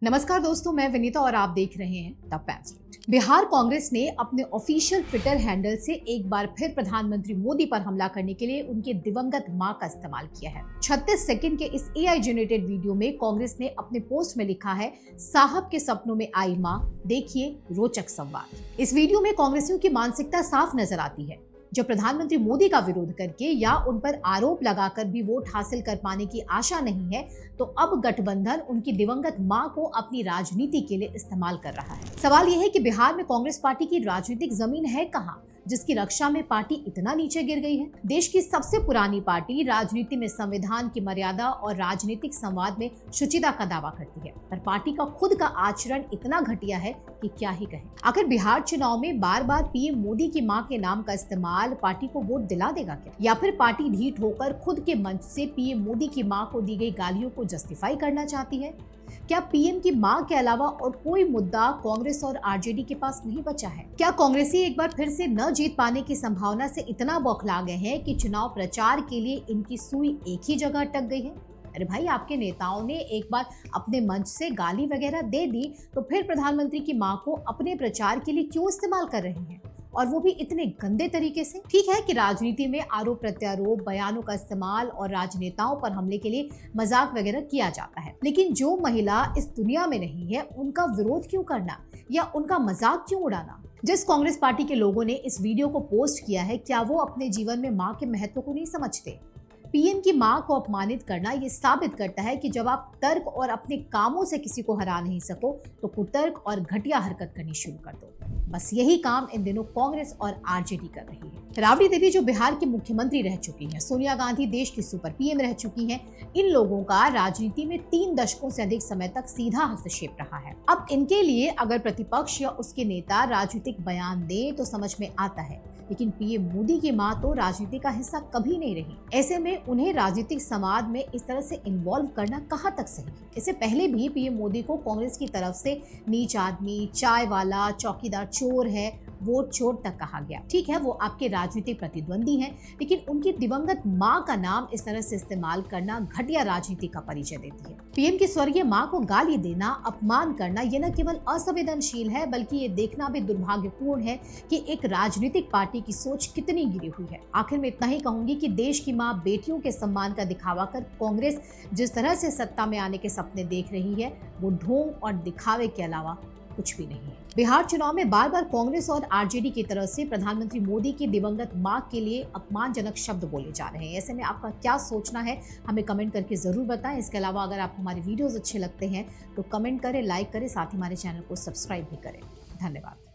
नमस्कार दोस्तों, मैं विनीता और आप देख रहे हैं द पैम्फलेट। बिहार कांग्रेस ने अपने ऑफिशियल ट्विटर हैंडल से एक बार फिर प्रधानमंत्री मोदी पर हमला करने के लिए उनके दिवंगत मां का इस्तेमाल किया है। 36 सेकंड के इस एआई जनरेटेड वीडियो में कांग्रेस ने अपने पोस्ट में लिखा है, साहब के सपनों में आई मां, देखिए रोचक संवाद। इस वीडियो में कांग्रेसियों की मानसिकता साफ नजर आती है। जब प्रधानमंत्री मोदी का विरोध करके या उन पर आरोप लगाकर भी वोट हासिल कर पाने की आशा नहीं है, तो अब गठबंधन उनकी दिवंगत मां को अपनी राजनीति के लिए इस्तेमाल कर रहा है। सवाल यह है कि बिहार में कांग्रेस पार्टी की राजनीतिक जमीन है कहां, जिसकी रक्षा में पार्टी इतना नीचे गिर गई है। देश की सबसे पुरानी पार्टी राजनीति में संविधान की मर्यादा और राजनीतिक संवाद में शुचिता का दावा करती है, पर पार्टी का खुद का आचरण इतना घटिया है कि क्या ही कहें। आखिर बिहार चुनाव में बार बार पीएम मोदी की मां के नाम का इस्तेमाल पार्टी को वोट दिला देगा क्या, या फिर पार्टी ढीठ होकर खुद के मंच से पीएम मोदी की मां को दी गई गालियों को जस्टिफाई करना चाहती है? क्या पीएम की मां के अलावा और कोई मुद्दा कांग्रेस और आरजेडी के पास नहीं बचा है? क्या कांग्रेसी एक बार फिर से न जीत पाने की संभावना से इतना बौखला गए हैं कि चुनाव प्रचार के लिए इनकी सुई एक ही जगह अटक गई है? अरे भाई, आपके नेताओं ने एक बार अपने मंच से गाली वगैरह दे दी, तो फिर प्रधानमंत्री की मां को अपने प्रचार के लिए क्यों इस्तेमाल कर रहे हैं, और वो भी इतने गंदे तरीके से? ठीक है कि राजनीति में आरोप प्रत्यारोप, बयानों का इस्तेमाल और राजनेताओं पर हमले के लिए मजाक वगैरह किया जाता है, लेकिन जो महिला इस दुनिया में नहीं है, उनका विरोध क्यों करना या उनका मजाक क्यों उड़ाना? जिस कांग्रेस पार्टी के लोगों ने इस वीडियो को पोस्ट किया है, क्या वो अपने जीवन में मां के महत्व को नहीं समझते? पीएम की मां को अपमानित करना ये साबित करता है कि जब आप तर्क और अपने कामों से किसी को हरा नहीं सको, तो कुतर्क और घटिया हरकत करनी शुरू कर दो। बस यही काम इन दिनों कांग्रेस और आरजेडी कर रही है। राबड़ी देवी जो बिहार की मुख्यमंत्री रह चुकी हैं, सोनिया गांधी देश की सुपर पीएम रह चुकी हैं, इन लोगों का राजनीति में 3 दशकों से अधिक समय तक सीधा हस्तक्षेप रहा है। अब इनके लिए अगर प्रतिपक्ष या उसके नेता राजनीतिक बयान दे तो समझ में आता है, लेकिन पीएम मोदी की मां तो राजनीति का हिस्सा कभी नहीं रही। ऐसे में उन्हें राजनीतिक समाज में इस तरह से इन्वॉल्व करना कहां तक सही? इससे पहले भी पीएम मोदी को कांग्रेस की तरफ से नीच आदमी, चाय वाला, चौकीदार चोर है, वोट चोर तक कहा गया। ठीक है, वो आपके राजनीतिक प्रतिद्वंदी हैं, लेकिन उनकी दिवंगत मां का नाम इस तरह से इस्तेमाल करना घटिया राजनीति का परिचय देती है। पीएम की स्वर्गीय मां को गाली देना, अपमान करना, ये न केवल असंवेदनशील है, बल्कि ये देखना भी दुर्भाग्यपूर्ण है कि एक राजनीतिक पार्टी की सोच कितनी गिरी हुई है। आखिर में इतना ही कहूंगी कि देश की मां बेटियों के सम्मान का दिखावा कर कांग्रेस जिस तरह से सत्ता में आने के सपने देख रही है, वो ढोंग और दिखावे के अलावा कुछ भी नहीं है। बिहार चुनाव में बार बार कांग्रेस और आरजेडी की तरफ से प्रधानमंत्री मोदी की दिवंगत मां के लिए अपमानजनक शब्द बोले जा रहे हैं। ऐसे में आपका क्या सोचना है, हमें कमेंट करके जरूर बताएं। इसके अलावा अगर आपको हमारे वीडियोस अच्छे लगते हैं तो कमेंट करें, लाइक करें, साथ ही हमारे चैनल को सब्सक्राइब भी करें। धन्यवाद।